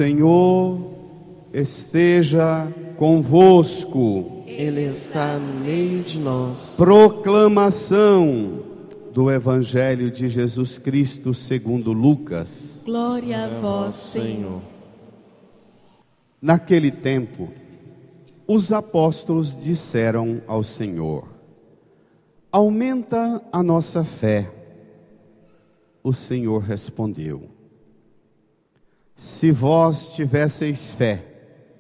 Senhor esteja convosco. Ele está no meio de nós. Proclamação do Evangelho de Jesus Cristo segundo Lucas. Glória a vós, Senhor. Naquele tempo, os apóstolos disseram ao Senhor: aumenta a nossa fé. O Senhor respondeu: se vós tivesseis fé,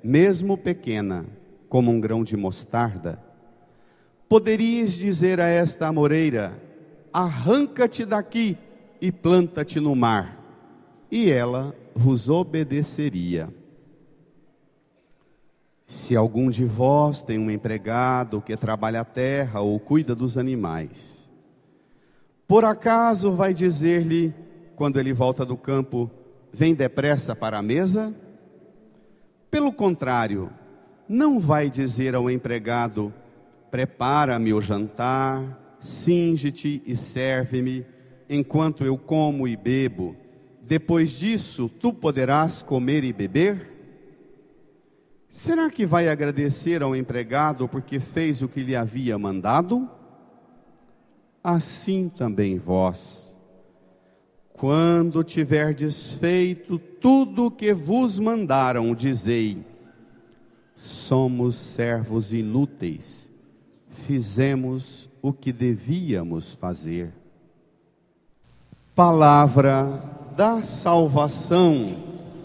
mesmo pequena, como um grão de mostarda, poderíeis dizer a esta amoreira: arranca-te daqui e planta-te no mar, e ela vos obedeceria. Se algum de vós tem um empregado que trabalha a terra ou cuida dos animais, por acaso vai dizer-lhe, quando ele volta do campo: vem depressa para a mesa? Pelo contrário, não vai dizer ao empregado: prepara-me o jantar, cinge-te e serve-me, enquanto eu como e bebo. Depois disso, tu poderás comer e beber? Será que vai agradecer ao empregado porque fez o que lhe havia mandado? Assim também vós, quando tiverdes feito tudo o que vos mandaram, dizei: somos servos inúteis, fizemos o que devíamos fazer. Palavra da salvação.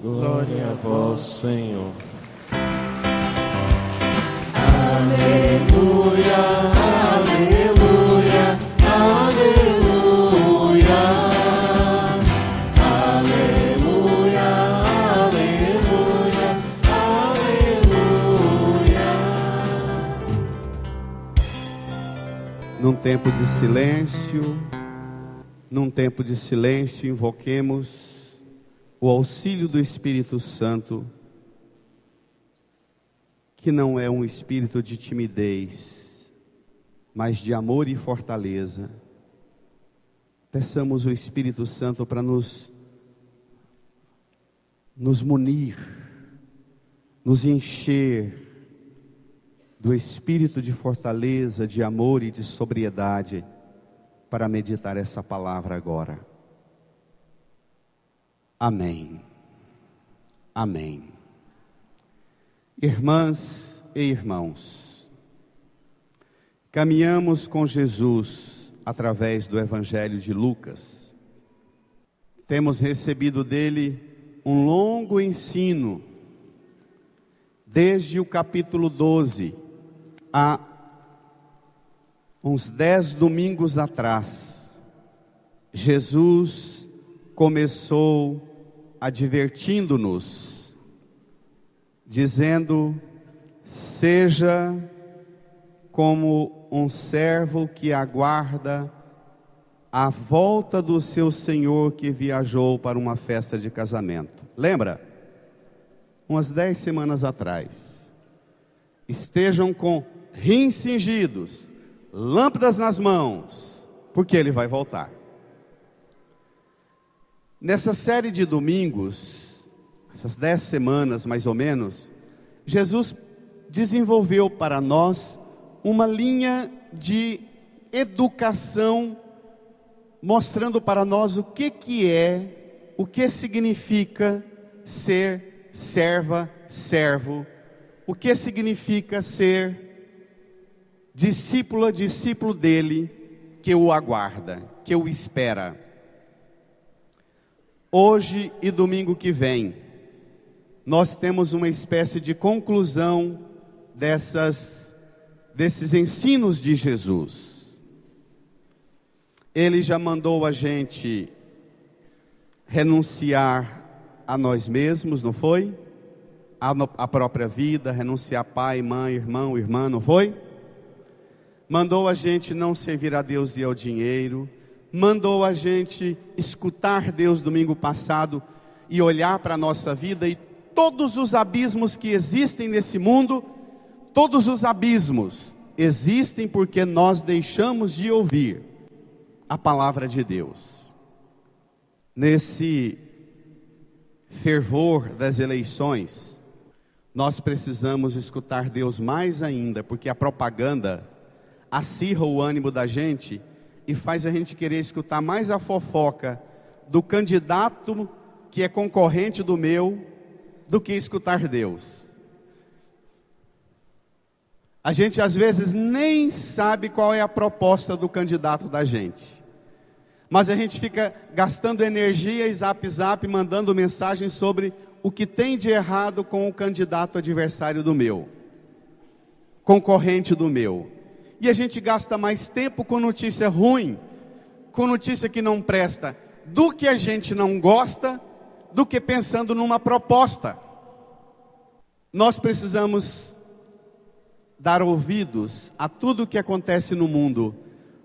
Glória a vós, Senhor. Aleluia, aleluia, aleluia. Aleluia, aleluia, aleluia. Num tempo de silêncio, invoquemos o auxílio do Espírito Santo, que não é um espírito de timidez, mas de amor e fortaleza. Peçamos o Espírito Santo para nos munir, nos encher do espírito de fortaleza, de amor e de sobriedade, para meditar essa palavra agora. Amém. Amém. Irmãs e irmãos, caminhamos com Jesus através do Evangelho de Lucas. Temos recebido dele um longo ensino, desde o capítulo 12, há uns 10 domingos atrás. Jesus começou advertindo-nos, dizendo: seja como um servo que aguarda a volta do seu senhor que viajou para uma festa de casamento. Lembra? Umas 10 semanas atrás. Estejam com rins cingidos, lâmpadas nas mãos, porque ele vai voltar. Nessa série de domingos, essas 10 semanas mais ou menos, Jesus desenvolveu para nós uma linha de educação, mostrando para nós o que significa ser serva, servo, o que significa ser discípula, discípulo dele, que o aguarda, que o espera. Hoje e domingo que vem, nós temos uma espécie de conclusão desses ensinos de Jesus. Ele já mandou a gente renunciar a nós mesmos, não foi? A própria vida, renunciar pai, mãe, irmão, irmã, não foi? Mandou a gente não servir a Deus e ao dinheiro. Mandou a gente escutar Deus domingo passado e olhar para a nossa vida e todos os abismos que existem nesse mundo, todos os abismos existem porque nós deixamos de ouvir a palavra de Deus. Nesse fervor das eleições, nós precisamos escutar Deus mais ainda, porque a propaganda acirra o ânimo da gente e faz a gente querer escutar mais a fofoca do candidato que é concorrente do meu, do que escutar Deus. A gente às vezes nem sabe qual é a proposta do candidato da gente, mas a gente fica gastando energia e zap, mandando mensagens sobre o que tem de errado com o candidato adversário do meu, concorrente do meu. E a gente gasta mais tempo com notícia ruim, com notícia que não presta, do que a gente não gosta, do que pensando numa proposta. Nós precisamos dar ouvidos a tudo o que acontece no mundo,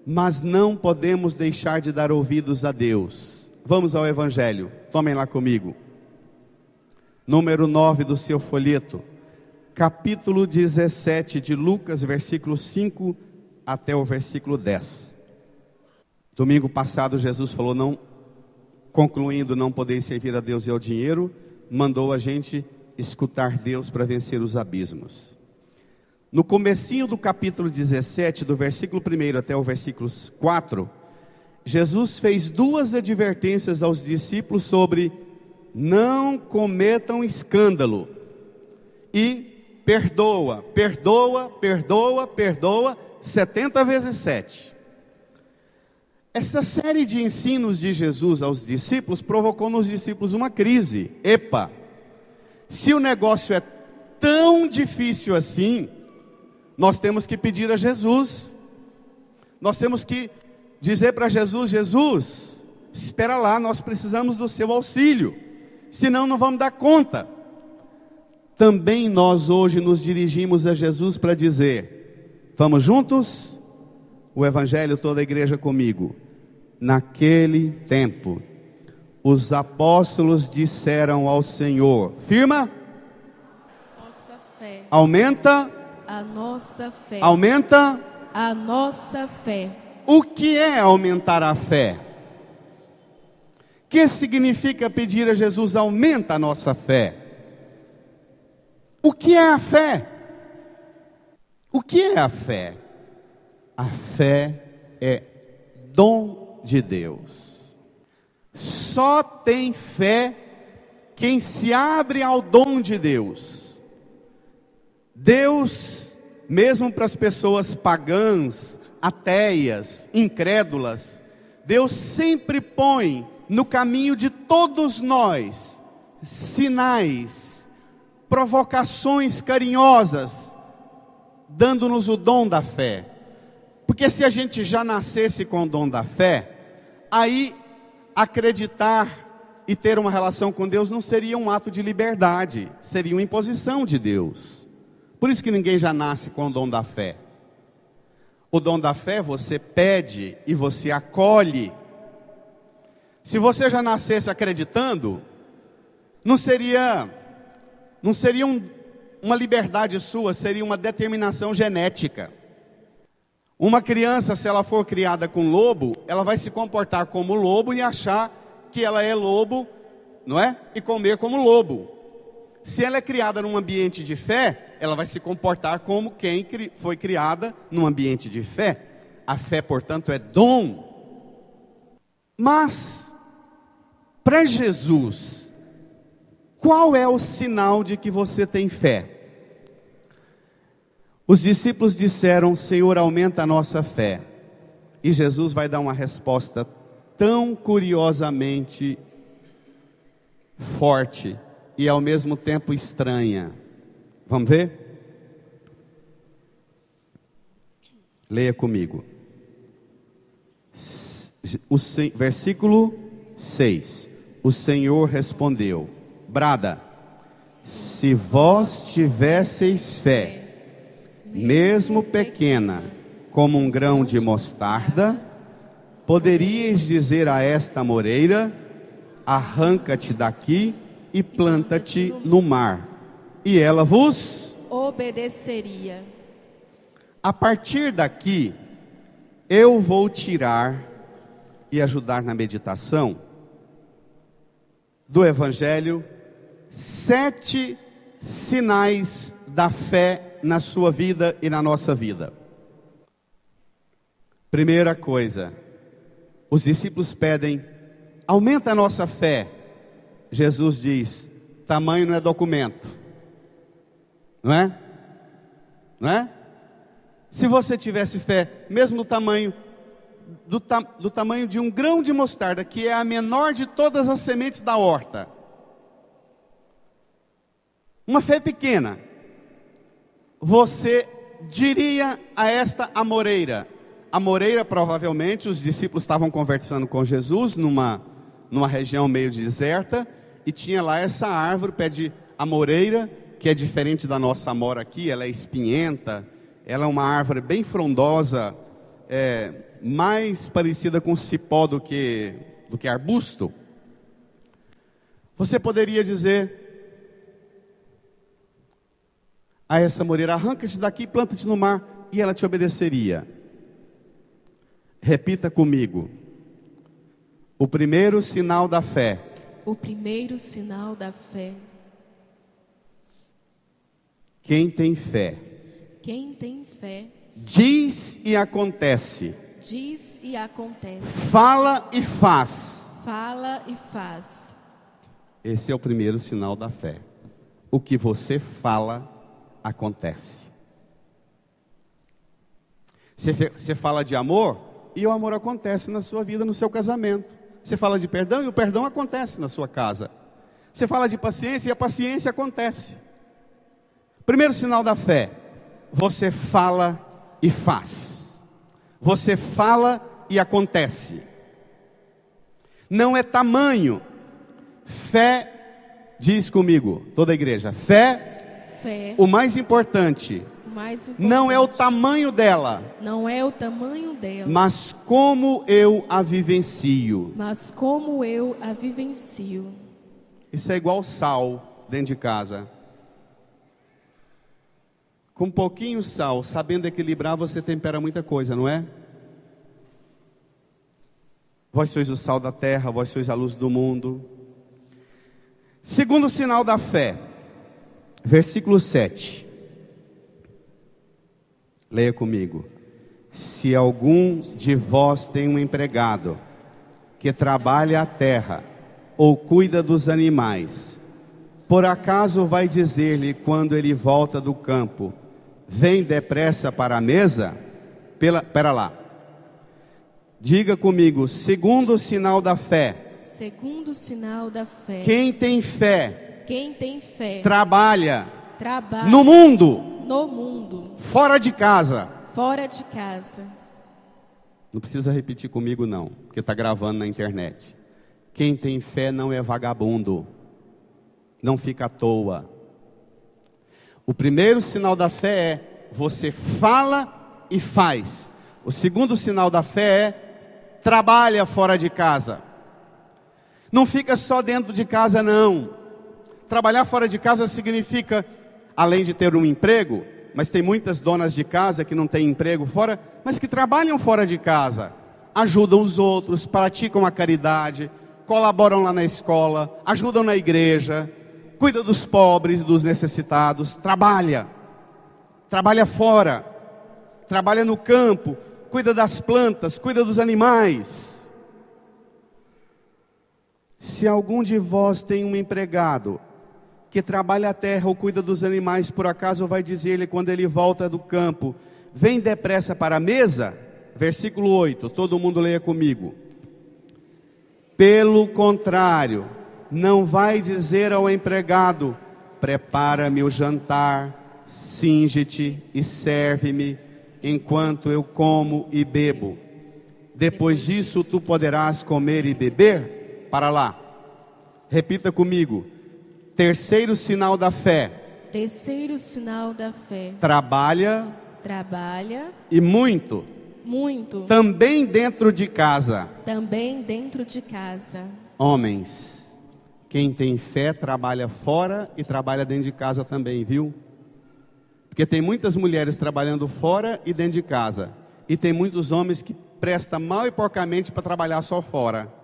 mas não podemos deixar de dar ouvidos a Deus. Vamos ao Evangelho, tomem lá comigo. Número 9 do seu folheto, capítulo 17 de Lucas, versículo 5 até o versículo 10. Domingo passado Jesus falou, concluindo não poder servir a Deus e ao dinheiro, mandou a gente escutar Deus para vencer os abismos. No comecinho do capítulo 17, do versículo 1 até o versículo 4, Jesus fez duas advertências aos discípulos sobre não cometam escândalo e perdoa 70 vezes 7. Essa série de ensinos de Jesus aos discípulos provocou nos discípulos uma crise. Epa, se o negócio é tão difícil assim, nós temos que pedir a Jesus, nós temos que dizer para Jesus, Jesus, espera lá, nós precisamos do seu auxílio, senão não vamos dar conta. Também nós hoje nos dirigimos a Jesus para dizer, vamos juntos? O Evangelho, toda a igreja comigo. Naquele tempo, os apóstolos disseram ao Senhor, firma, Nossa fé. Aumenta, A nossa fé. Aumenta A nossa fé. O que é aumentar a fé? O que significa pedir a Jesus, aumenta a nossa fé? O que é a fé? O que é a fé? A fé é dom de Deus. Só tem fé quem se abre ao dom de Deus. Deus, mesmo para as pessoas pagãs, ateias, incrédulas, Deus sempre põe no caminho de todos nós sinais, provocações carinhosas, dando-nos o dom da fé. Porque se a gente já nascesse com o dom da fé, aí acreditar e ter uma relação com Deus não seria um ato de liberdade, seria uma imposição de Deus. Por isso que ninguém já nasce com o dom da fé. O dom da fé você pede e você acolhe. Se você já nascesse acreditando, não seria uma liberdade sua, seria uma determinação genética. Uma criança, se ela for criada com lobo, ela vai se comportar como lobo e achar que ela é lobo, não é? E comer como lobo. Se ela é criada num ambiente de fé, ela vai se comportar como quem foi criada num ambiente de fé. A fé, portanto, é dom. Mas, para Jesus, qual é o sinal de que você tem fé? Os discípulos disseram, Senhor, aumenta a nossa fé. E Jesus vai dar uma resposta tão curiosamente forte e ao mesmo tempo estranha. Vamos ver? Leia comigo. Versículo 6. O Senhor respondeu, brada, se vós tivesseis fé, mesmo pequena, como um grão de mostarda, poderíeis dizer a esta moreira, arranca-te daqui e planta-te no mar, e ela vos obedeceria. A partir daqui, eu vou tirar e ajudar na meditação do Evangelho 7 sinais da fé na sua vida e na nossa vida. Primeira coisa, os discípulos pedem, aumenta a nossa fé. Jesus diz, tamanho não é documento, não é? Não é? Se você tivesse fé, mesmo do tamanho de um grão de mostarda, que é a menor de todas as sementes da horta, uma fé pequena, você diria a esta amoreira. A amoreira, provavelmente, os discípulos estavam conversando com Jesus numa região meio deserta, e tinha lá essa árvore, pé de amoreira, que é diferente da nossa amora aqui, ela é espinhenta, ela é uma árvore bem frondosa, mais parecida com cipó do que arbusto. Você poderia dizer a essa amoreira, arranca-te daqui e planta-te no mar, e ela te obedeceria. Repita comigo. O primeiro sinal da fé. O primeiro sinal da fé. Quem tem fé? Quem tem fé. Diz e acontece. Diz e acontece. Fala e faz. Fala e faz. Esse é o primeiro sinal da fé. O que você fala, acontece. Você fala de amor, e o amor acontece na sua vida, no seu casamento. Você fala de perdão, e o perdão acontece na sua casa. Você fala de paciência, e a paciência acontece. Primeiro sinal da fé, você fala e faz. Você fala e acontece. Não é tamanho. Fé, diz comigo, toda a igreja, fé, o mais importante, não é o tamanho dela, não é o tamanho dela, mas como eu a vivencio. Mas como eu a vivencio. Isso é igual sal dentro de casa. Com pouquinho sal, sabendo equilibrar, você tempera muita coisa, não é? Vós sois o sal da terra, vós sois a luz do mundo. Segundo sinal da fé, versículo 7. Leia comigo. Se algum de vós tem um empregado que trabalha a terra ou cuida dos animais, por acaso vai dizer-lhe quando ele volta do campo, vem depressa para a mesa? Pera lá. Diga comigo, segundo sinal da fé. Segundo sinal da fé. Quem tem fé? Quem tem fé. Trabalha. No mundo. No mundo. Fora de casa. Fora de casa. Não precisa repetir comigo não, porque está gravando na internet. Quem tem fé não é vagabundo. Não fica à toa. O primeiro sinal da fé é, você fala e faz. O segundo sinal da fé é, trabalha fora de casa. Não fica só dentro de casa não. Trabalhar fora de casa significa, além de ter um emprego, mas tem muitas donas de casa que não têm emprego fora, mas que trabalham fora de casa. Ajudam os outros, praticam a caridade, colaboram lá na escola, ajudam na igreja, cuida dos pobres, dos necessitados, trabalha fora, trabalha no campo, cuida das plantas, cuida dos animais. Se algum de vós tem um empregado que trabalha a terra ou cuida dos animais, por acaso vai dizer-lhe quando ele volta do campo, vem depressa para a mesa? Versículo 8, todo mundo leia comigo. Pelo contrário, não vai dizer ao empregado, prepara-me o jantar, cinge-te e serve-me, enquanto eu como e bebo. Depois disso tu poderás comer e beber? Para lá, repita comigo. Terceiro sinal da fé. Terceiro sinal da fé. Trabalha e muito. Também dentro de casa. Também dentro de casa. Homens, quem tem fé trabalha fora e trabalha dentro de casa também, viu? Porque tem muitas mulheres trabalhando fora e dentro de casa. E tem muitos homens que prestam mal e porcamente para trabalhar só fora.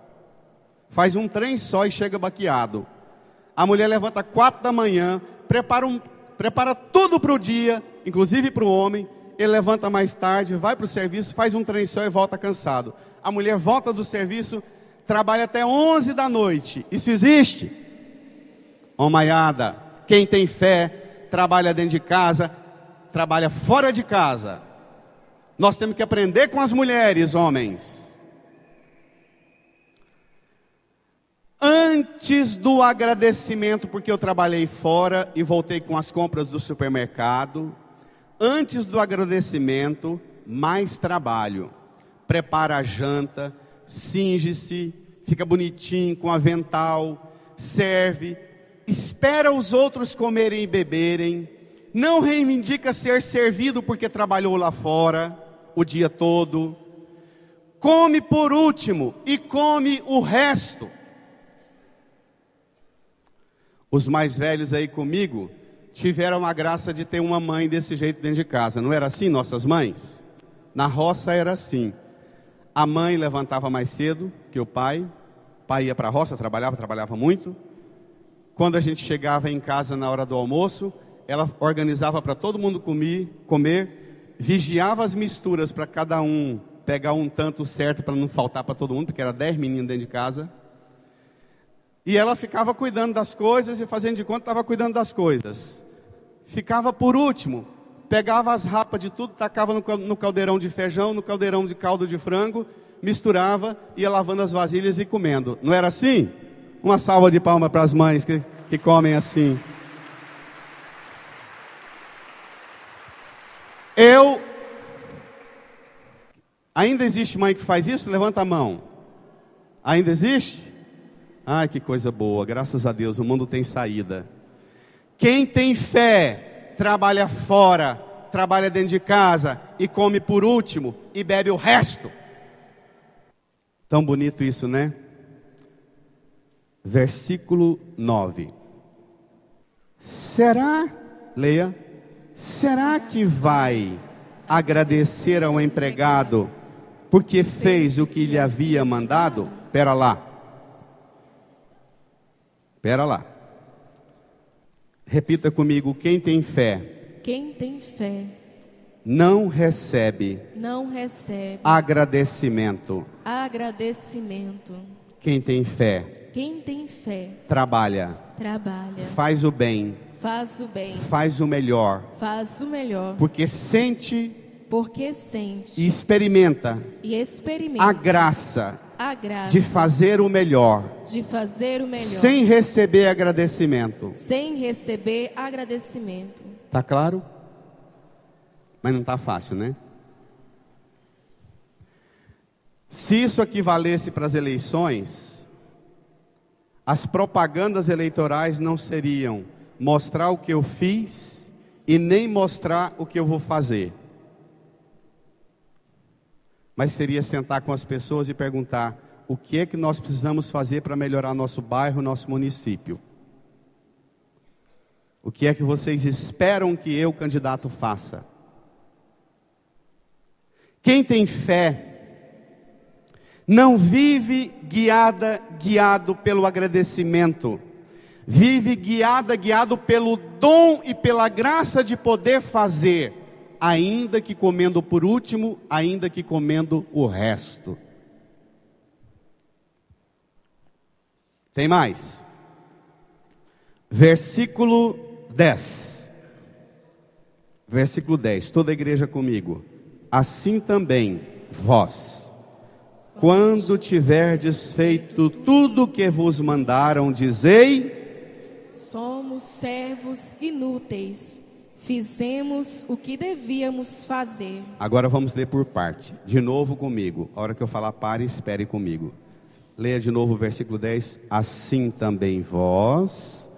Faz um trem só e chega baqueado. A mulher levanta 4 da manhã, prepara tudo para o dia, inclusive para o homem. Ele levanta mais tarde, vai para o serviço, faz um trem só e volta cansado. A mulher volta do serviço, trabalha até 11 da noite. Isso existe? Maiada, quem tem fé, trabalha dentro de casa, trabalha fora de casa. Nós temos que aprender com as mulheres, homens. Antes do agradecimento, porque eu trabalhei fora e voltei com as compras do supermercado. Antes do agradecimento, mais trabalho. Prepara a janta, cinge-se, fica bonitinho com avental, serve, espera os outros comerem e beberem, não reivindica ser servido porque trabalhou lá fora o dia todo, come por último e come o resto. Os mais velhos aí comigo tiveram a graça de ter uma mãe desse jeito dentro de casa. Não era assim nossas mães? Na roça era assim. A mãe levantava mais cedo que o pai. O pai ia para a roça, trabalhava muito. Quando a gente chegava em casa na hora do almoço, ela organizava para todo mundo comer, vigiava as misturas para cada um pegar um tanto certo para não faltar para todo mundo, porque era 10 meninos dentro de casa. E ela ficava cuidando das coisas e fazendo de conta que estava cuidando das coisas. Ficava por último, pegava as rapas de tudo, tacava no caldeirão de feijão, no caldeirão de caldo de frango, misturava, ia lavando as vasilhas e comendo. Não era assim? Uma salva de palmas para as mães que comem assim. Ainda existe mãe que faz isso? Levanta a mão. Ainda existe? Ai, que coisa boa, graças a Deus, o mundo tem saída. Quem tem fé, trabalha fora, trabalha dentro de casa e come por último e bebe o resto. Tão bonito isso, né? Versículo 9. Leia. Será que vai agradecer ao empregado porque fez o que lhe havia mandado? Pera lá. Repita comigo, quem tem fé? Quem tem fé não recebe agradecimento. Quem tem fé trabalha, faz o bem, faz o melhor, porque sente e experimenta a graça de fazer o melhor, sem receber agradecimento. Tá claro? Mas não tá fácil, né? Se isso aqui valesse para as eleições, as propagandas eleitorais não seriam mostrar o que eu fiz e nem mostrar o que eu vou fazer. Mas seria sentar com as pessoas e perguntar: o que é que nós precisamos fazer para melhorar nosso bairro, nosso município? O que é que vocês esperam que eu, candidato, faça? Quem tem fé não vive guiado pelo agradecimento, vive guiado pelo dom e pela graça de poder fazer, ainda que comendo por último, ainda que comendo o resto. Tem mais. Versículo 10. Versículo 10. Toda a igreja comigo. Assim também vós, quando tiverdes feito tudo o que vos mandaram, dizei: somos servos inúteis. Fizemos o que devíamos fazer. Agora vamos ler por parte. De novo comigo. A hora que eu falar, pare e espere comigo. Leia de novo o versículo 10. Assim também vós,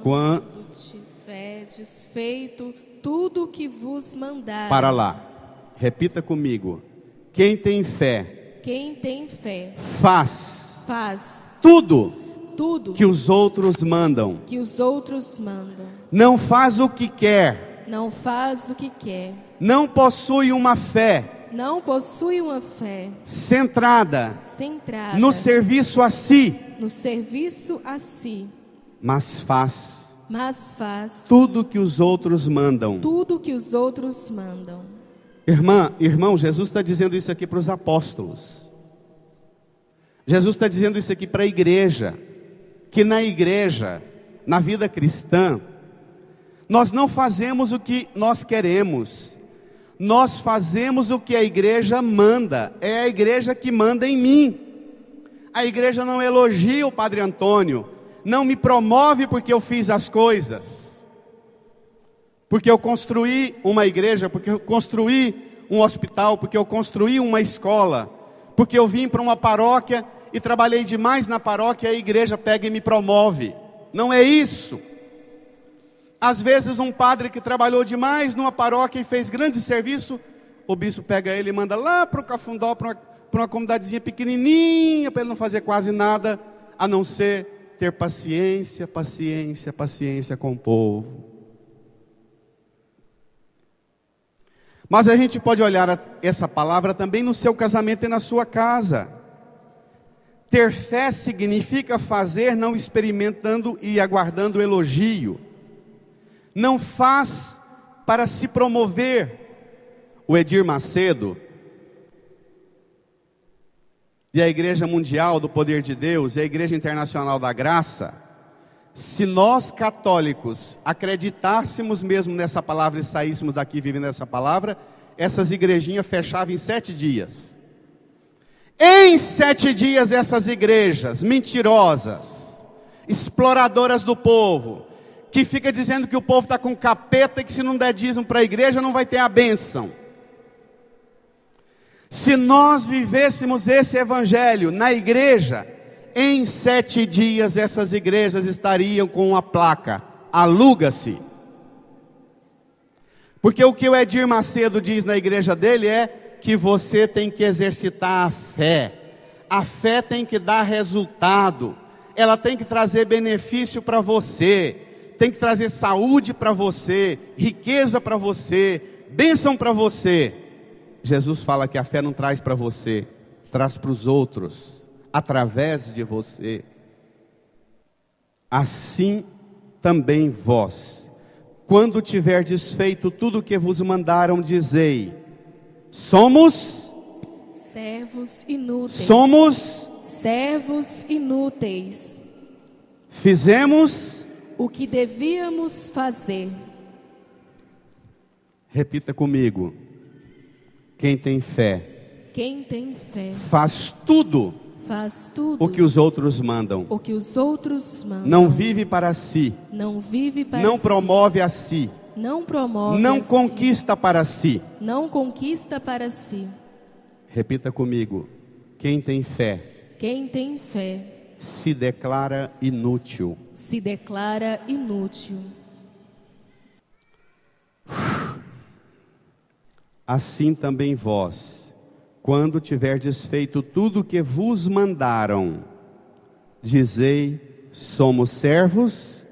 quando tiverdes feito tudo o que vos mandaram. Para lá. Repita comigo. Quem tem fé, faz tudo que os outros mandam. Não faz o que quer. Não possui uma fé. Centrada no serviço a si. mas faz tudo que os outros mandam. tudo que os outros mandam. Irmão, Jesus está dizendo isso aqui para os apóstolos. Jesus está dizendo isso aqui para a igreja. Que na igreja, na vida cristã, nós não fazemos o que nós queremos. Nós fazemos o que a igreja manda. É a igreja que manda em mim. A igreja não elogia o Padre Antônio, não me promove porque eu fiz as coisas, porque eu construí uma igreja, porque eu construí um hospital, porque eu construí uma escola, porque eu vim para uma paróquia e trabalhei demais na paróquia, a igreja pega e me promove. Não é isso. Às vezes um padre que trabalhou demais numa paróquia e fez grande serviço, o bispo pega ele e manda lá para o Cafundó, para uma comunidadezinha pequenininha, para ele não fazer quase nada, a não ser ter paciência com o povo. Mas a gente pode olhar essa palavra também no seu casamento e na sua casa. Ter fé significa fazer não experimentando e aguardando elogio. Não faz para se promover. O Edir Macedo e a Igreja Mundial do Poder de Deus e a Igreja Internacional da Graça, se nós católicos acreditássemos mesmo nessa palavra e saíssemos daqui vivendo essa palavra, essas igrejinhas fechavam em 7 dias. Em 7 dias essas igrejas mentirosas, exploradoras do povo, que fica dizendo que o povo está com capeta e que se não der dízimo para a igreja não vai ter a bênção. Se nós vivêssemos esse evangelho na igreja, em 7 dias essas igrejas estariam com uma placa: aluga-se. Porque o que o Edir Macedo diz na igreja dele é que você tem que exercitar a fé. A fé tem que dar resultado. Ela tem que trazer benefício para você. Tem que trazer saúde para você, riqueza para você, bênção para você. Jesus fala que a fé não traz para você, traz para os outros, através de você. Assim também vós, quando tiverdes feito tudo o que vos mandaram, dizei: somos servos inúteis. Somos servos inúteis. Fizemos o que devíamos fazer. Repita comigo. Quem tem fé, faz tudo o que os outros mandam. Não vive para si. Não promove a si. Não conquista para si. Repita comigo. Quem tem fé se declara inútil. Assim também vós, quando tiverdes feito tudo o que vos mandaram, dizei: somos servos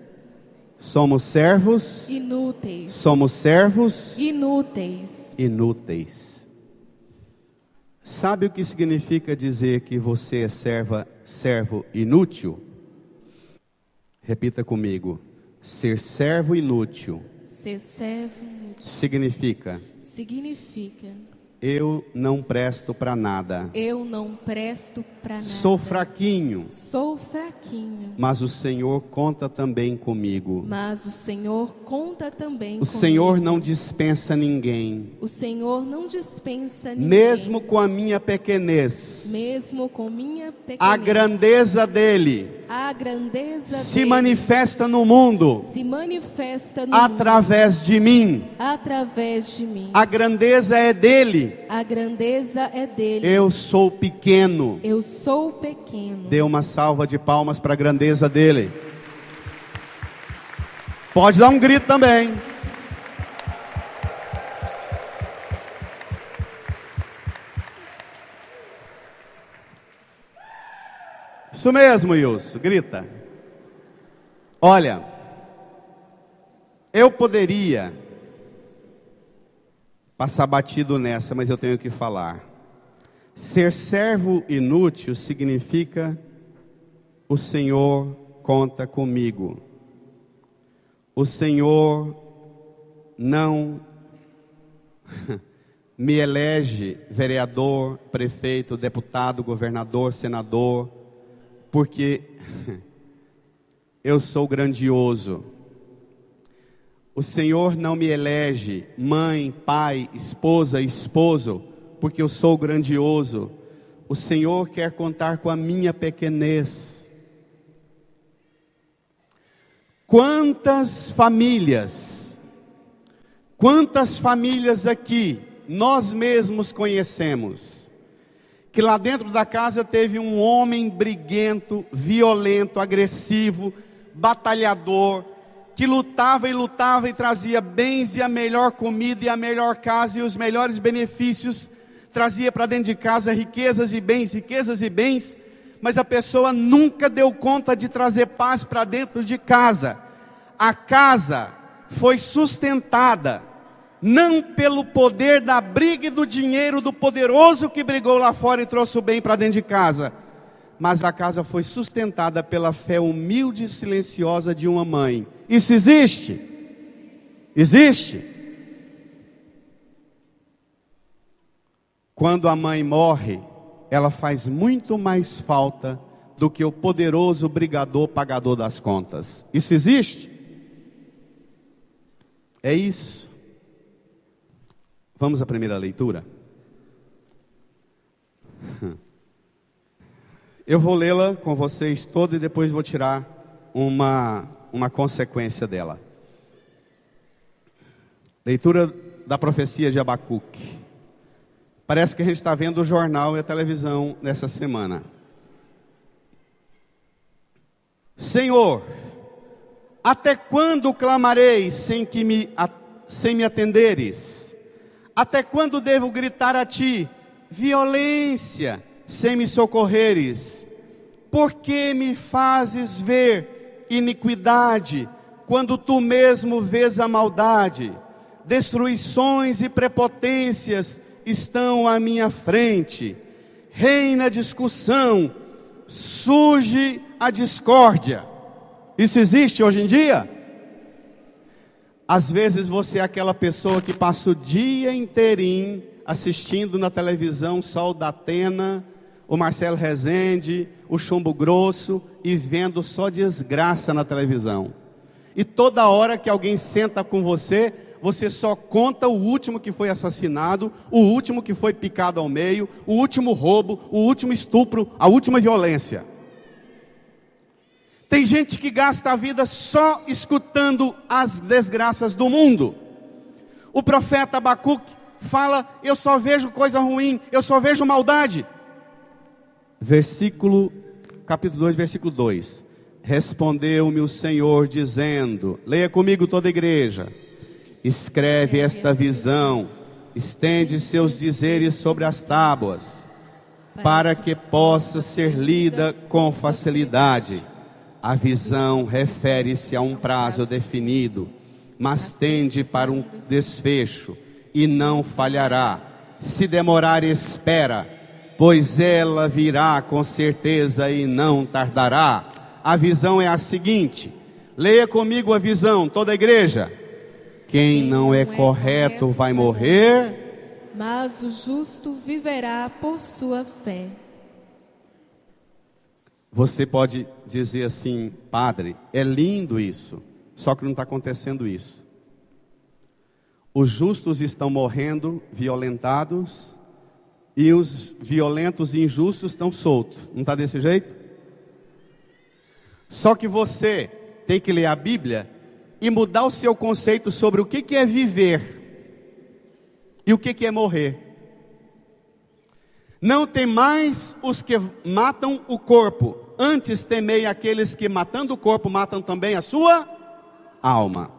inúteis. Somos servos inúteis. Sabe o que significa dizer que você é servo inútil? Repita comigo. Ser servo inútil. Significa eu não presto para nada. Sou fraquinho. Mas o Senhor conta também comigo. O Senhor não dispensa ninguém. Mesmo com a minha pequenez. A grandeza dele se manifesta no mundo. Através de mim. A grandeza é dele. Eu sou pequeno. Dê uma salva de palmas para a grandeza dele. Pode dar um grito também. Isso mesmo, Wilson, grita. Olha, eu poderia passar batido nessa, mas eu tenho que falar. Ser servo inútil significa o Senhor conta comigo. O Senhor não me elege vereador, prefeito, deputado, governador, senador, porque eu sou grandioso. O Senhor não me elege mãe, pai, esposa, esposo, porque eu sou grandioso. O Senhor quer contar com a minha pequenez. Quantas famílias aqui nós mesmos conhecemos, que lá dentro da casa teve um homem briguento, violento, agressivo, batalhador, que lutava e trazia bens e a melhor comida e a melhor casa e os melhores benefícios, trazia para dentro de casa riquezas e bens, mas a pessoa nunca deu conta de trazer paz para dentro de casa. A casa foi sustentada não pelo poder da briga e do dinheiro do poderoso que brigou lá fora e trouxe o bem para dentro de casa, mas a casa foi sustentada pela fé humilde e silenciosa de uma mãe. Isso existe? Existe. Quando a mãe morre, ela faz muito mais falta do que o poderoso brigador pagador das contas. Isso existe? É isso. Vamos à primeira leitura? Eu vou lê-la com vocês toda e depois vou tirar uma consequência dela. Leitura da profecia de Abacuque. Parece que a gente está vendo o jornal e a televisão nessa semana. Senhor, até quando clamarei sem me atenderes? Até quando devo gritar a ti, violência, sem me socorreres? Por que me fazes ver iniquidade, quando tu mesmo vês a maldade? Destruições e prepotências estão à minha frente. Reina a discussão, surge a discórdia. Isso existe hoje em dia? Às vezes você é aquela pessoa que passa o dia inteirinho assistindo na televisão Sol da Atena, o Marcelo Rezende, o Chumbo Grosso, e vendo só desgraça na televisão. E toda hora que alguém senta com você, você só conta o último que foi assassinado, o último que foi picado ao meio, o último roubo, o último estupro, a última violência. Tem gente que gasta a vida só escutando as desgraças do mundo. O profeta Abacuque fala, eu só vejo coisa ruim, eu só vejo maldade. Capítulo 2, versículo 2. Respondeu-me o Senhor dizendo, leia comigo toda a igreja. Escreve esta visão, estende seus dizeres sobre as tábuas, para que possa ser lida com facilidade. A visão refere-se a um prazo definido, mas tende para um desfecho, e não falhará. Se demorar, espera, pois ela virá com certeza e não tardará. A visão é a seguinte, leia comigo a visão, toda a igreja. Quem não é correto vai morrer, mas o justo viverá por sua fé. Você pode dizer assim, padre, é lindo isso, só que não está acontecendo isso. Os justos estão morrendo, violentados, e os violentos e injustos estão soltos. Não está desse jeito? Só que você tem que ler a Bíblia e mudar o seu conceito sobre o que é viver e o que é morrer. Não temais os que matam o corpo, antes temei aqueles que matando o corpo matam também a sua alma.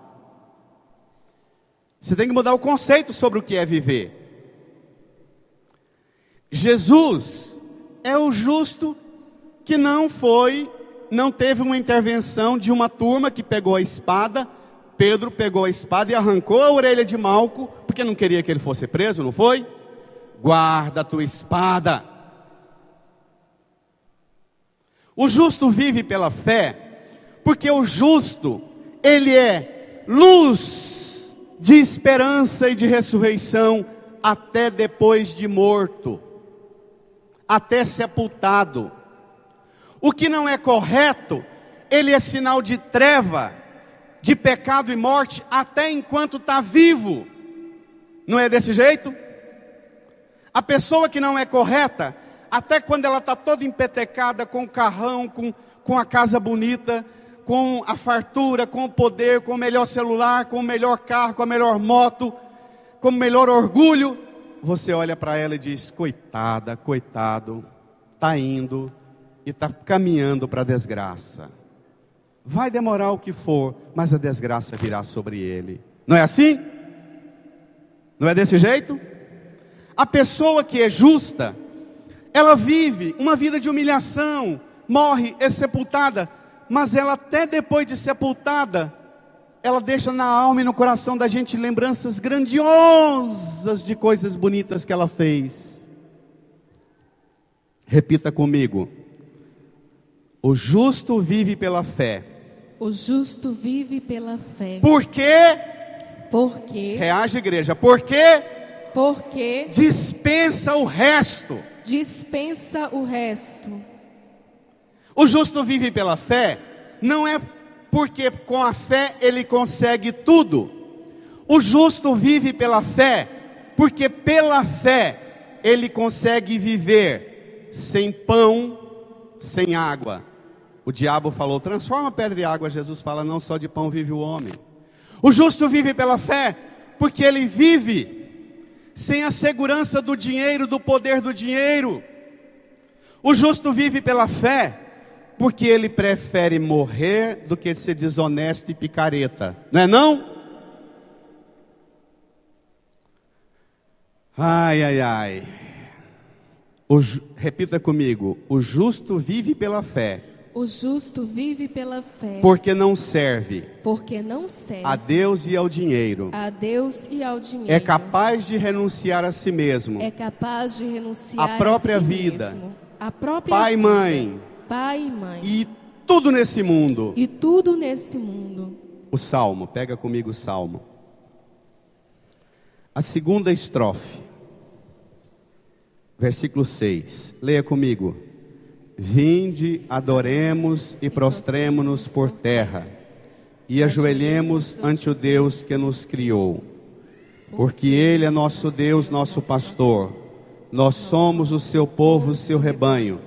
Você tem que mudar o conceito sobre o que é viver. Jesus é o justo que não teve uma intervenção de uma turma que pegou a espada. Pedro pegou a espada e arrancou a orelha de Malco, porque não queria que ele fosse preso, não foi? Guarda a tua espada. O justo vive pela fé, Porque o justo, ele é luz de esperança e de ressurreição até depois de morto, até sepultado. O que não é correto, ele é sinal de treva, de pecado e morte, até enquanto está vivo. Não é desse jeito? A pessoa que não é correta, até quando ela está toda empetecada, com o carrão, com a casa bonita, com a fartura, com o poder, com o melhor celular, com o melhor carro, com a melhor moto, com o melhor orgulho, você olha para ela e diz: coitada, coitado, está indo e está caminhando para a desgraça. Vai demorar o que for, mas a desgraça virá sobre ele. Não é assim? Não é desse jeito? A pessoa que é justa, ela vive uma vida de humilhação, morre, é sepultada, mas ela até depois de sepultada, ela deixa na alma e no coração da gente lembranças grandiosas de coisas bonitas que ela fez. Repita comigo: o justo vive pela fé. O justo vive pela fé. Por quê? Porque Reage, igreja. Por quê? Porque Dispensa o resto. dispensa o resto. O justo vive pela fé, não é porque com a fé ele consegue tudo. O justo vive pela fé, porque pela fé ele consegue viver sem pão, sem água. O diabo falou: transforma pedra em água. Jesus fala: não só de pão vive o homem. O justo vive pela fé, porque ele vive sem a segurança do dinheiro, do poder do dinheiro. O justo vive pela fé, porque ele prefere morrer do que ser desonesto e picareta. Não é não? Ai, ai, ai. Repita comigo: o justo vive pela fé. O justo vive pela fé. Porque não serve. Porque não serve A Deus e ao dinheiro. a Deus e ao dinheiro. É capaz de renunciar a si mesmo. É capaz de renunciar A própria a si vida. mesmo. A própria Pai e vida. mãe. Pai e mãe. E tudo nesse mundo. E tudo nesse mundo. O Salmo, pega comigo o Salmo. A segunda estrofe. Versículo 6. Leia comigo. Vinde, adoremos e prostremo-nos por terra, e ajoelhemos ante o Deus que nos criou. Porque Ele é nosso Deus, nosso pastor. Nós somos o seu povo, o seu rebanho,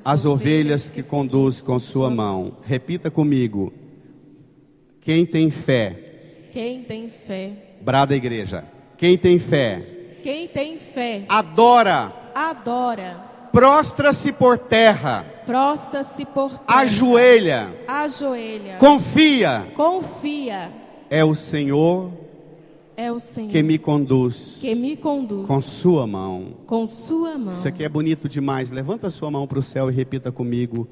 as ovelhas que conduz com sua mão. Repita comigo. Quem tem fé? Quem tem fé? Brada a igreja. Quem tem fé? Quem tem fé? Adora. Adora. Prostra-se por terra. Prostra-se por terra. Ajoelha. Ajoelha. Confia. Confia. É o Senhor É o Senhor que me conduz que me conduz com sua mão. com sua mão. Isso aqui é bonito demais. Levanta a sua mão para o céu e repita comigo.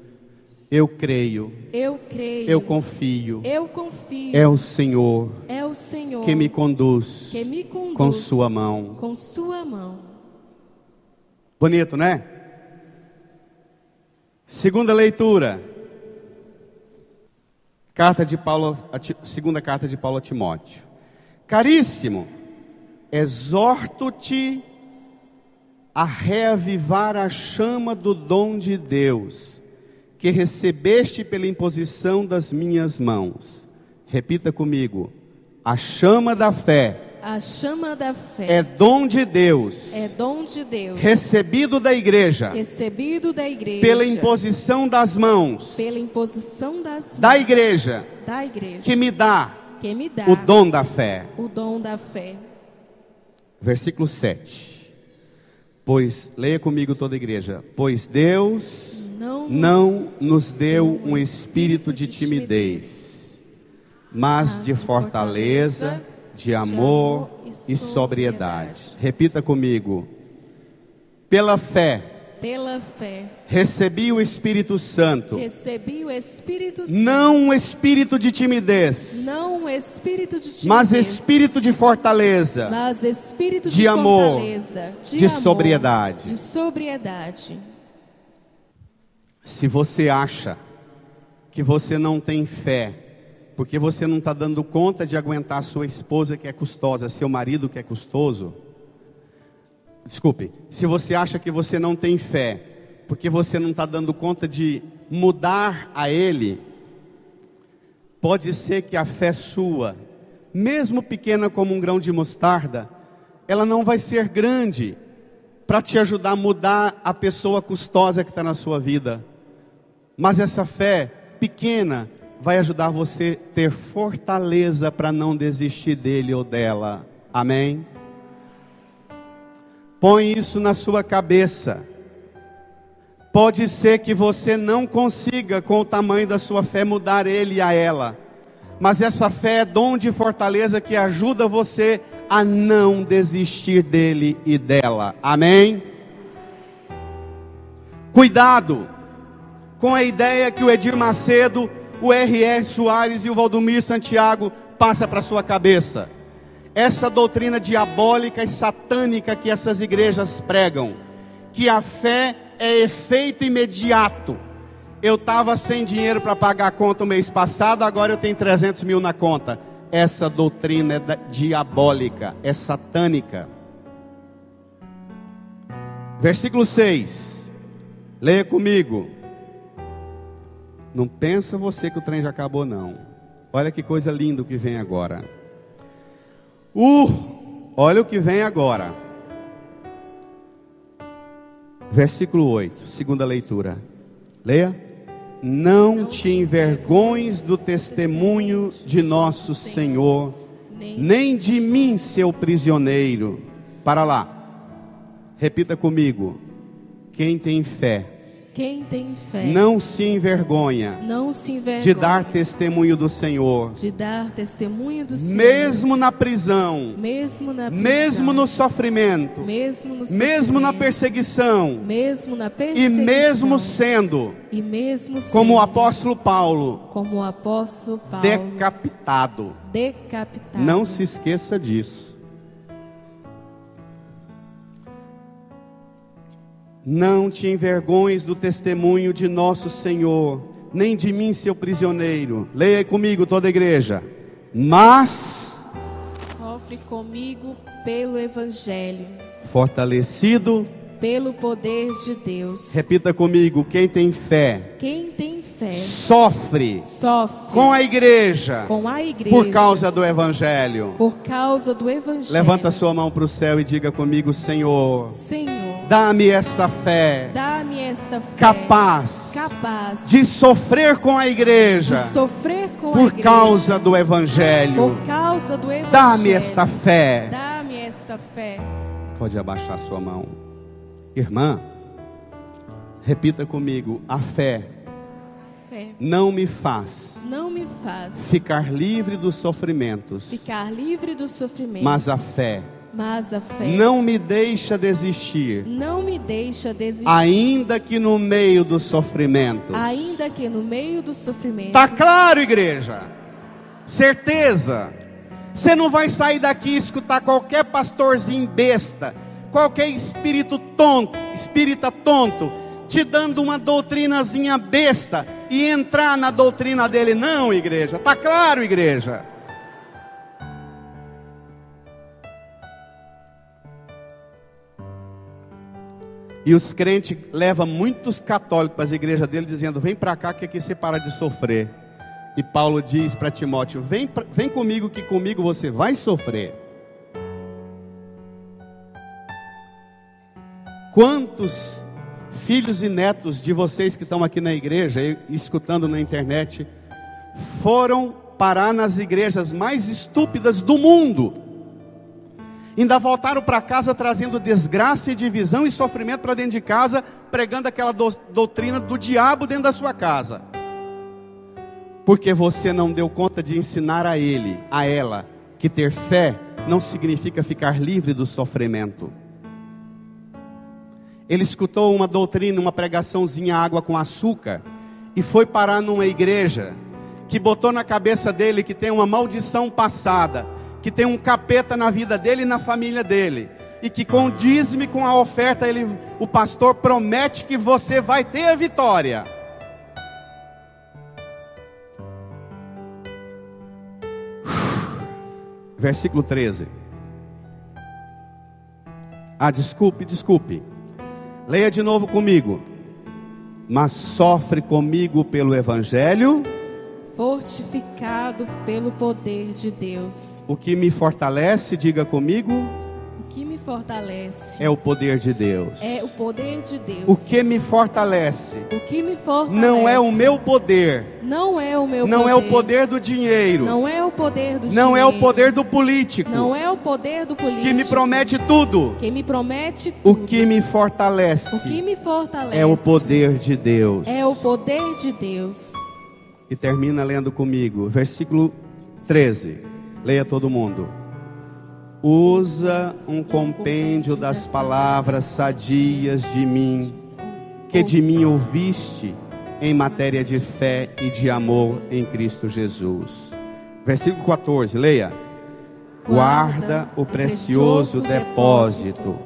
Eu creio. Eu creio. Eu confio. Eu confio. É o Senhor É o Senhor que me conduz que me conduz com sua mão. com sua mão. Bonito, né? Segunda leitura. Segunda carta de Paulo a Timóteo. Caríssimo, exorto-te a reavivar a chama do dom de Deus, que recebeste pela imposição das minhas mãos. Repita comigo. A chama da fé. A chama da fé É dom de Deus. é dom de Deus. Recebido da igreja. Recebido da igreja. Pela imposição das mãos. Pela imposição das Da mãos igreja. da igreja. Que me dá Que me dá o dom da fé. o dom da fé. Versículo 7. Pois, leia comigo toda a igreja. Pois Deus não nos deu um espírito de timidez, mas de fortaleza, de amor e sobriedade. Repita comigo. Pela fé, Pela fé, recebi o Espírito Santo. recebi o Espírito Santo. Não um espírito de timidez, Não um espírito de timidez, mas espírito de fortaleza, mas espírito de amor, fortaleza, de amor, sobriedade. de sobriedade. Se você acha que você não tem fé, porque você não está dando conta de aguentar sua esposa que é custosa, seu marido que é custoso. Desculpe, se você acha que você não tem fé, porque você não está dando conta de mudar a ele, pode ser que a fé sua, mesmo pequena como um grão de mostarda, ela não vai ser grande para te ajudar a mudar a pessoa custosa que está na sua vida. Mas essa fé pequena vai ajudar você a ter fortaleza para não desistir dele ou dela. Amém? Põe isso na sua cabeça. Pode ser que você não consiga, com o tamanho da sua fé, mudar ele e a ela. Mas essa fé é dom de fortaleza que ajuda você a não desistir dele e dela. Amém? Cuidado com a ideia que o Edir Macedo, o R.R. Soares e o Valdomiro Santiago passa para sua cabeça. Essa doutrina diabólica e satânica que essas igrejas pregam, que a fé é efeito imediato. Eu estava sem dinheiro para pagar a conta o mês passado, agora eu tenho 300 mil na conta. Essa doutrina é diabólica, é satânica. Versículo 6, leia comigo. Não pensa você que o trem já acabou não. Olha que coisa linda o que vem agora. Olha o que vem agora. Versículo 8, segunda leitura. Leia. Não te envergonhes do testemunho de nosso Senhor, nem de mim, seu prisioneiro. Para lá. Repita comigo. Quem tem fé, não se envergonha, de dar testemunho do Senhor, mesmo na prisão, mesmo no sofrimento, mesmo na perseguição, e mesmo sendo, como o apóstolo Paulo, decapitado. Não se esqueça disso. Não te envergonhes do testemunho de nosso Senhor, nem de mim, seu prisioneiro. Leia aí comigo toda a igreja. Mas sofre comigo pelo Evangelho, fortalecido pelo poder de Deus. Repita comigo. Quem tem fé, sofre com a igreja, por causa do Evangelho. Levanta sua mão para o céu e diga comigo: Senhor, dá-me esta fé, capaz de sofrer com a igreja, por causa do Evangelho. Dá-me esta fé. Pode abaixar sua mão. Irmã, repita comigo: a fé não me faz ficar livre dos sofrimentos, mas a fé não me deixa desistir, ainda que no meio dos sofrimentos. Tá claro, igreja? Certeza? Você não vai sair daqui e escutar qualquer pastorzinho besta, qualquer espírita tonto, te dando uma doutrinazinha besta e entrar na doutrina dele. Não, igreja. Tá claro, igreja? E os crentes levam muitos católicos para as igrejas dele, dizendo: vem para cá que aqui você para de sofrer. E Paulo diz para Timóteo: vem comigo que comigo você vai sofrer. Quantos filhos e netos de vocês que estão aqui na igreja e escutando na internet foram parar nas igrejas mais estúpidas do mundo? Ainda voltaram para casa trazendo desgraça e divisão e sofrimento para dentro de casa, pregando aquela doutrina do diabo dentro da sua casa. Porque você não deu conta de ensinar a ele, a ela, que ter fé não significa ficar livre do sofrimento. Ele escutou uma doutrina, uma pregaçãozinha água com açúcar, e foi parar numa igreja que botou na cabeça dele que tem uma maldição passada, que tem um capeta na vida dele e na família dele, e que com o dízimo e com a oferta o pastor promete que você vai ter a vitória. versículo 13. Desculpe. Leia de novo comigo. Mas sofre comigo pelo Evangelho, fortificado pelo poder de Deus. o que me fortalece, diga comigo, O que me fortalece é o poder de Deus. é o poder de Deus. O que me fortalece O que me fortalece não é o meu poder, não é o meu não poder, é o poder do dinheiro, não é o poder do não é o dinheiro, poder do político, não é o poder do político que me promete tudo. que me promete O tudo. que me fortalece O que me fortalece é o poder de Deus. é o poder de Deus. E termina lendo comigo, versículo 13. Leia todo mundo. Usa um compêndio das palavras sadias de mim, que de mim ouviste em matéria de fé e de amor em Cristo Jesus. Versículo 14, leia. Guarda o precioso depósito,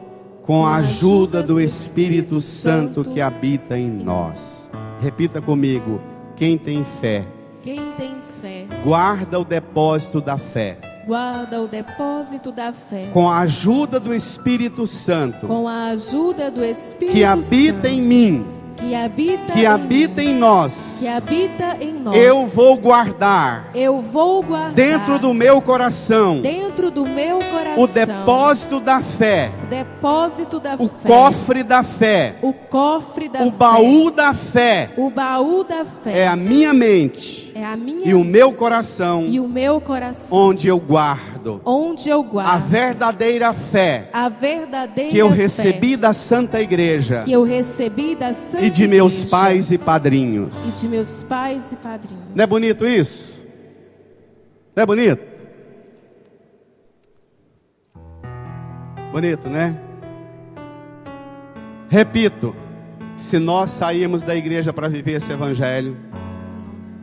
com a ajuda do Espírito Santo que habita em nós. Repita comigo. Quem tem fé, Quem tem fé, guarda o depósito da fé, guarda o depósito da fé, com a ajuda do Espírito Santo, com a ajuda do Espírito que habita Santo, em mim, que habita que em habita mim, em nós. que habita em nós. Eu vou guardar Eu vou guardar dentro do meu coração dentro do meu coração o depósito da fé, o depósito da o fé, cofre da fé, o cofre da o fé, baú da fé. o baú da fé. É a minha mente É a minha e o meu coração e o meu coração, onde eu guardo onde eu a guardo verdadeira fé a verdadeira que eu fé recebi da Santa Igreja que eu recebi da Santa e de meus Igreja pais e padrinhos. e de meus pais e padrinhos. Não é bonito isso? Não é bonito? Bonito, né? Repito, se nós sairmos da igreja para viver esse evangelho,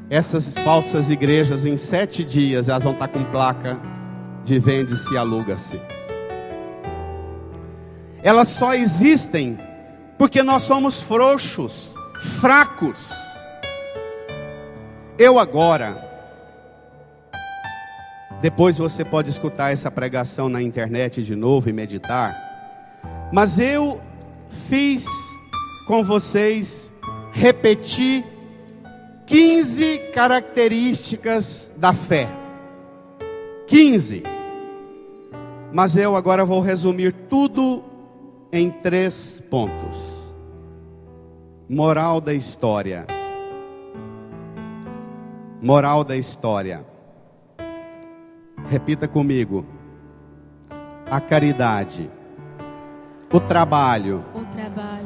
essas falsas igrejas em 7 dias elas vão estar com placa de vende-se e aluga-se. Elas só existem porque nós somos frouxos, fracos. Eu agora, depois você pode escutar essa pregação na internet de novo e meditar, mas eu fiz com vocês repetir 15 características da fé. 15. Mas eu agora vou resumir tudo em 3 pontos. Moral da história. Moral da história. Repita comigo. A caridade, o trabalho,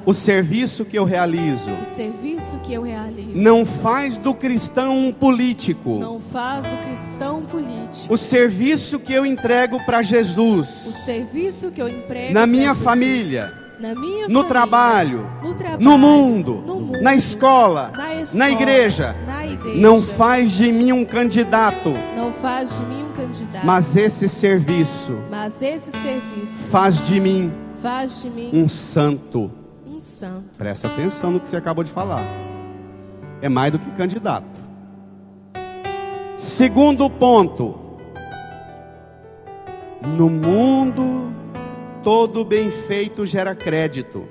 o serviço que eu realizo, o serviço que eu realizo não faz do cristão um político. não faz o cristão político. O serviço que eu entrego para O Jesus, serviço que eu emprego na pra minha Jesus, família, na minha no família, trabalho, no trabalho, no mundo, no mundo, na escola, na igreja, não faz de mim um candidato, não faz de mim um candidato, mas esse serviço mas esse serviço faz de mim faz de mim um santo. um santo. Presta atenção no que você acabou de falar. É mais do que candidato. Segundo ponto. No mundo, todo bem feito gera crédito,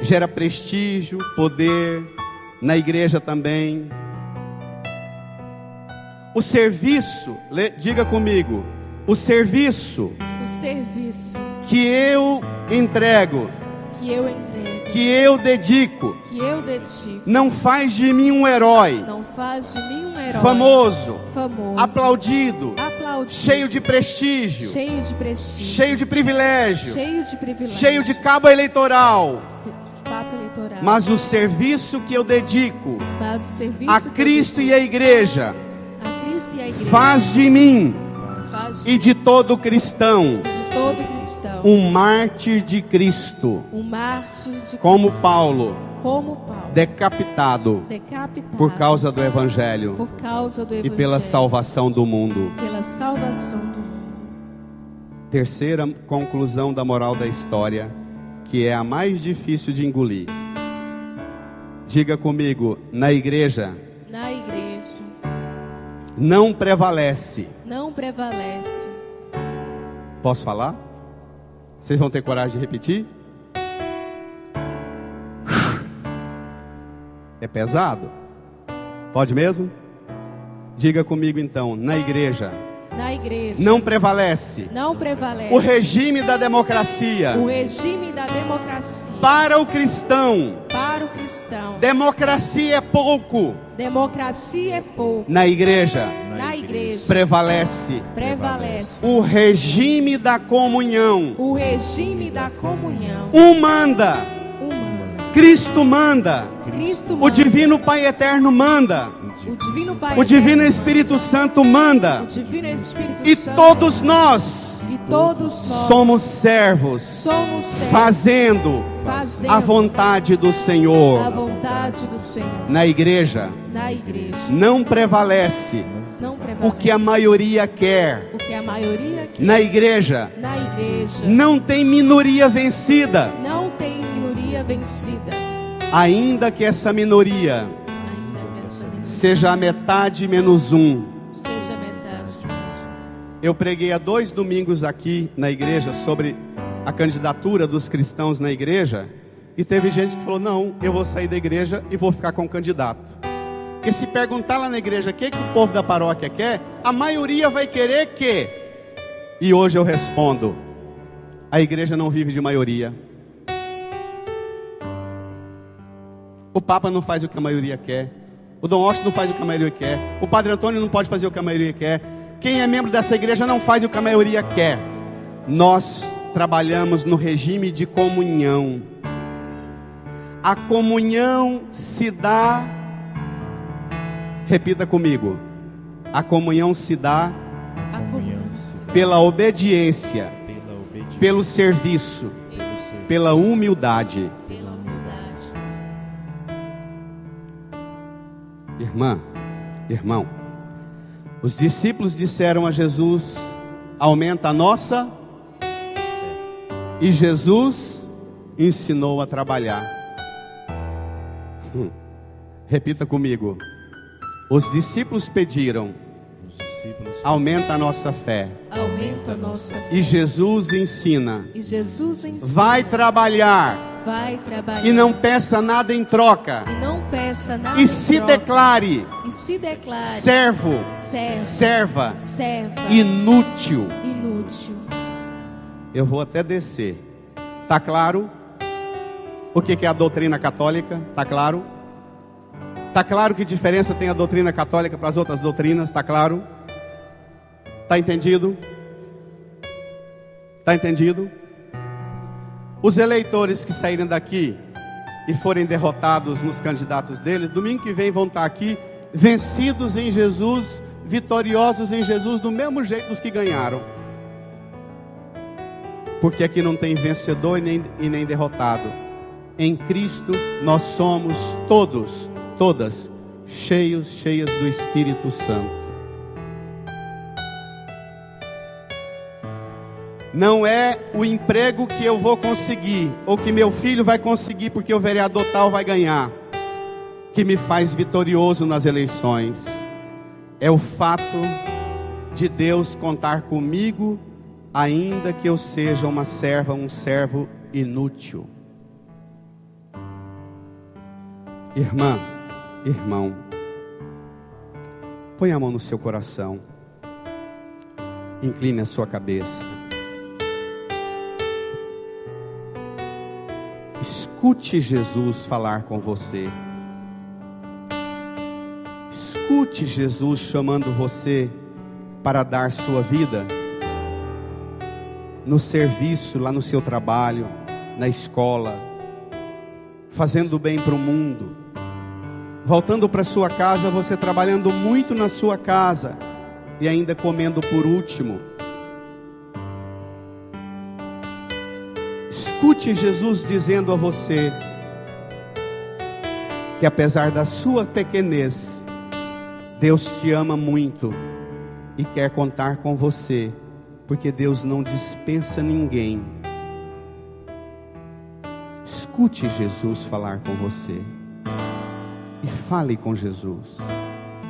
gera prestígio, poder. Na igreja também. O serviço, diga comigo, o serviço O serviço que eu entrego, que eu entrego, que eu dedico, que eu dedico, não faz de mim um herói não faz de mim um herói famoso, famoso, aplaudido, aplaudido, cheio de prestígio, cheio de prestígio, cheio de privilégio, cheio de privilégio, cheio de cabo eleitoral. de papo eleitoral. Mas o serviço que eu dedico Mas o serviço a que eu Cristo e dedico a igreja a Cristo e a igreja faz de mim faz de e de todo cristão todo cristão um mártir de Cristo, um mártir de como Cristo, Paulo, como Paulo, decapitado decapitado por causa do Evangelho por causa do e evangelho, pela salvação do mundo. pela salvação do mundo. Terceira conclusão da moral da história, que é a mais difícil de engolir. Diga comigo, na igreja Na igreja não prevalece não prevalece Posso falar? Vocês vão ter coragem de repetir? É pesado? Pode mesmo? Diga comigo então, na igreja não prevalece o regime da democracia. Para o cristão, democracia é pouco. Na igreja prevalece o regime da comunhão. Um manda, Cristo manda, o Divino Pai Eterno manda, o Divino Espírito Santo manda, e todos nós somos servos, fazendo a vontade do Senhor. Na igreja não prevalece o que a maioria quer. Na igreja não tem minoria vencida. Ainda que essa minoria seja a metade menos um. Eu preguei há 2 domingos aqui na igreja sobre a candidatura dos cristãos na igreja, e teve gente que falou: não, eu vou sair da igreja e vou ficar com o candidato. Porque se perguntar lá na igreja o que o povo da paróquia quer, a maioria vai querer que. E hoje eu respondo: a igreja não vive de maioria. O Papa não faz o que a maioria quer. O Dom Austin não faz o que a maioria quer. O Padre Antônio não pode fazer o que a maioria quer. Quem é membro dessa igreja não faz o que a maioria quer. Nós trabalhamos no regime de comunhão. A comunhão se dá, repita comigo, a comunhão se dá pela obediência, pelo serviço, pela humildade. Irmã, irmão, os discípulos disseram a Jesus: aumenta a nossa. E Jesus ensinou a trabalhar. Repita comigo. Os discípulos pediram: aumenta a nossa fé. E Jesus ensina. Vai trabalhar. E não peça nada em troca. E se declare servo, serva, inútil. Eu vou até descer. Tá claro? O que é a doutrina católica? Tá claro? Tá claro que diferença tem a doutrina católica para as outras doutrinas? Tá claro? Tá entendido? Tá entendido? Os eleitores que saírem daqui e forem derrotados nos candidatos deles, domingo que vem vão estar aqui, vencidos em Jesus, vitoriosos em Jesus, do mesmo jeito dos que ganharam. Porque aqui não tem vencedor e nem derrotado. Em Cristo nós somos todas, cheias do Espírito Santo. Não é o emprego que eu vou conseguir, ou que meu filho vai conseguir porque o vereador tal vai ganhar, que me faz vitorioso nas eleições. É o fato de Deus contar comigo, ainda que eu seja uma serva, um servo inútil. Irmã, irmão, põe a mão no seu coração, incline a sua cabeça. Escute Jesus falar com você. Escute Jesus chamando você para dar sua vida no serviço, lá no seu trabalho, na escola, fazendo bem para o mundo. Voltando para sua casa, você trabalhando muito na sua casa e ainda comendo por último. Escute Jesus dizendo a você que apesar da sua pequenez, Deus te ama muito e quer contar com você, porque Deus não dispensa ninguém. Escute Jesus falar com você e fale com Jesus.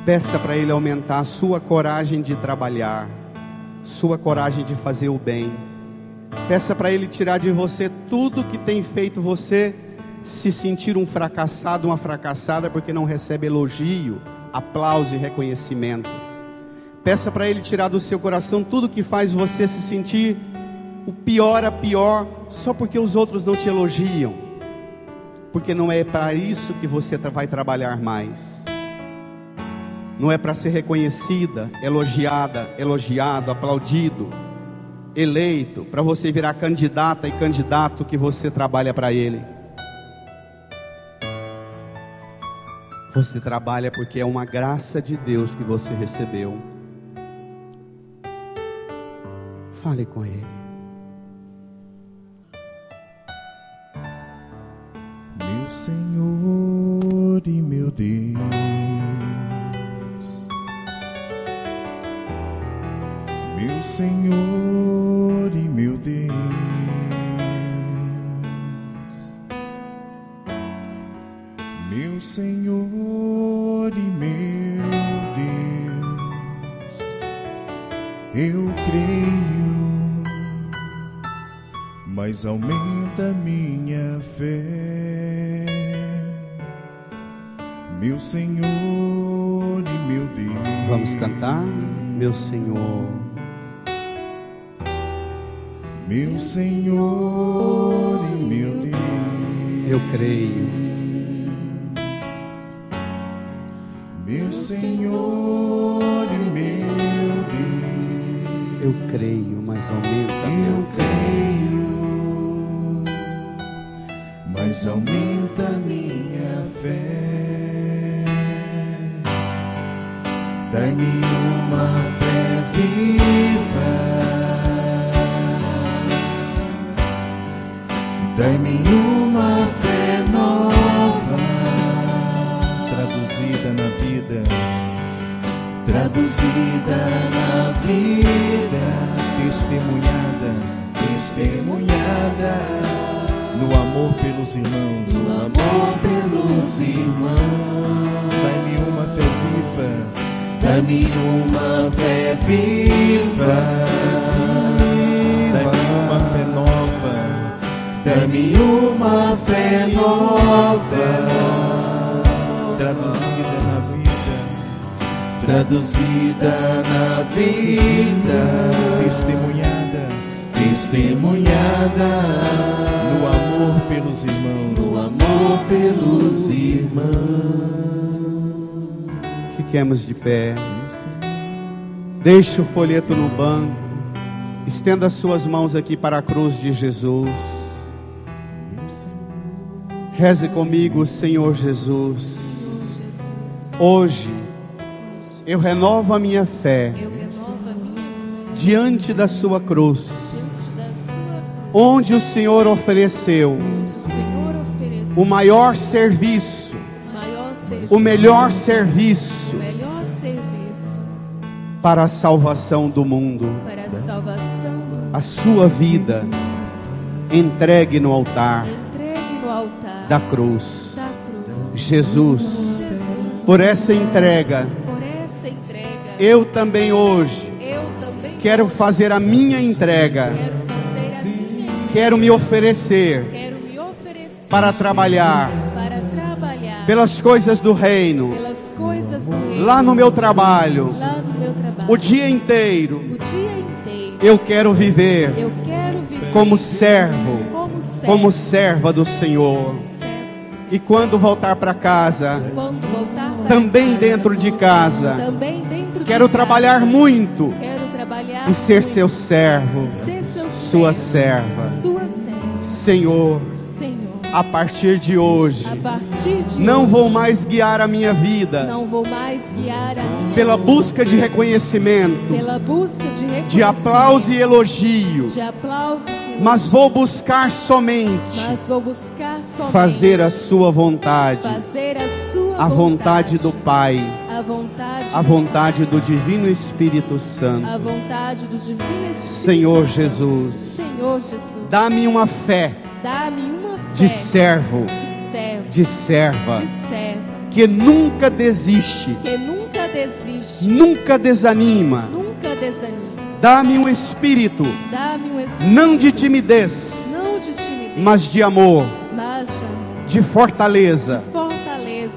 Peça para Ele aumentar a sua coragem de trabalhar, sua coragem de fazer o bem. Peça para Ele tirar de você tudo que tem feito você se sentir um fracassado, uma fracassada, porque não recebe elogio, aplauso e reconhecimento. Peça para Ele tirar do seu coração tudo que faz você se sentir o pior a pior, só porque os outros não te elogiam. Porque não é para isso que você vai trabalhar mais. Não é para ser reconhecida, elogiada, elogiado, aplaudido, eleito, para você virar candidata e candidato que você trabalha para Ele. Você trabalha porque é uma graça de Deus que você recebeu. Fale com Ele. Meu Senhor e meu Deus, meu Senhor e meu Deus, meu Senhor e meu Deus, eu creio, mas aumenta minha fé, meu Senhor e meu Deus. Vamos cantar, meu Senhor. Meu Senhor e meu Deus, Eu creio. meu Senhor e meu Deus, Eu creio, mas aumenta. eu creio, mas aumenta minha fé. Dai-me uma fé viva, dai-me uma fé nova, traduzida na vida, traduzida na vida, testemunhada, testemunhada, no amor pelos irmãos, no amor pelos irmãos. Dai-me uma fé viva, dai-me uma fé viva, dai-me uma fé nova, dai-me uma fé nova, traduzida na vida, traduzida na vida, testemunhada, testemunhada, no amor pelos irmãos, no amor pelos irmãos. Fiquemos de pé. Deixe o folheto no banco. Estenda as suas mãos aqui para a cruz de Jesus. Reze comigo, Senhor Jesus. Hoje eu renovo a minha fé diante da sua cruz, onde o Senhor ofereceu o maior serviço, o melhor serviço para a salvação do mundo. A sua vida entregue no altar da cruz. Jesus, por essa entrega, eu também hoje quero fazer a minha entrega. Quero me oferecer para trabalhar pelas coisas do reino, lá no meu trabalho, o dia inteiro. Eu quero viver como servo, como serva do Senhor. E quando voltar para casa, também dentro de casa, quero trabalhar muito e ser seu servo, sua serva. Senhor, a partir de hoje, não vou mais guiar a minha vida pela busca de reconhecimento, de aplauso e elogio, mas vou buscar somente fazer a sua vontade, a vontade do Pai, a vontade do Divino Espírito Santo. Senhor Jesus, dá-me uma fé de servo, de serva, que nunca desiste, nunca desanima, Dá-me um espírito, Dá-me um espírito, não de timidez, não de timidez, mas de amor, mas de amor, de fortaleza,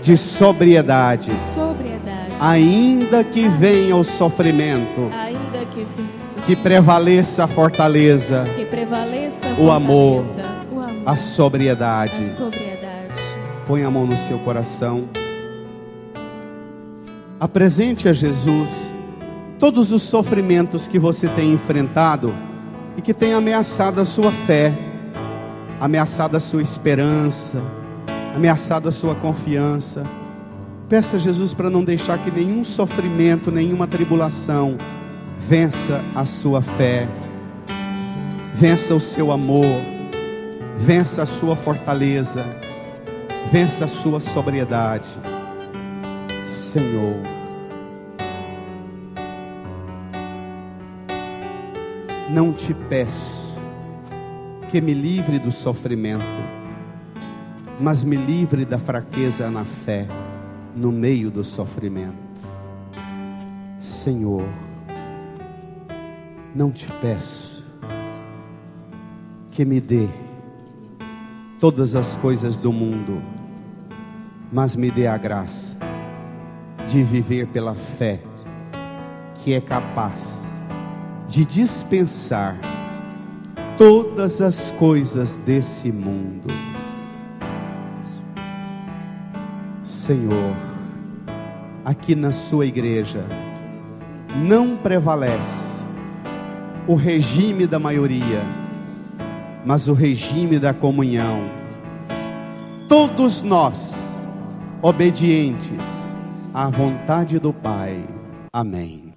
de sobriedade. de sobriedade. Ainda que venha o sofrimento, Ainda que venha o que prevaleça a fortaleza, que prevaleça a o amor, fortaleza, o amor, a sobriedade. a sobriedade. Põe a mão no seu coração. Apresente a Jesus todos os sofrimentos que você tem enfrentado e que tem ameaçado a sua fé, ameaçado a sua esperança, ameaçado a sua confiança. Peça a Jesus para não deixar que nenhum sofrimento, nenhuma tribulação vença a sua fé, vença o seu amor, vença a sua fortaleza, vença a sua sobriedade. Senhor, não te peço que me livre do sofrimento, mas me livre da fraqueza na fé, no meio do sofrimento. Senhor, não te peço que me dê todas as coisas do mundo, mas me dê a graça de viver pela fé, que é capaz de dispensar todas as coisas desse mundo. Senhor, aqui na sua igreja não prevalece o regime da maioria, mas o regime da comunhão. Todos nós obedientes à vontade do Pai. Amém.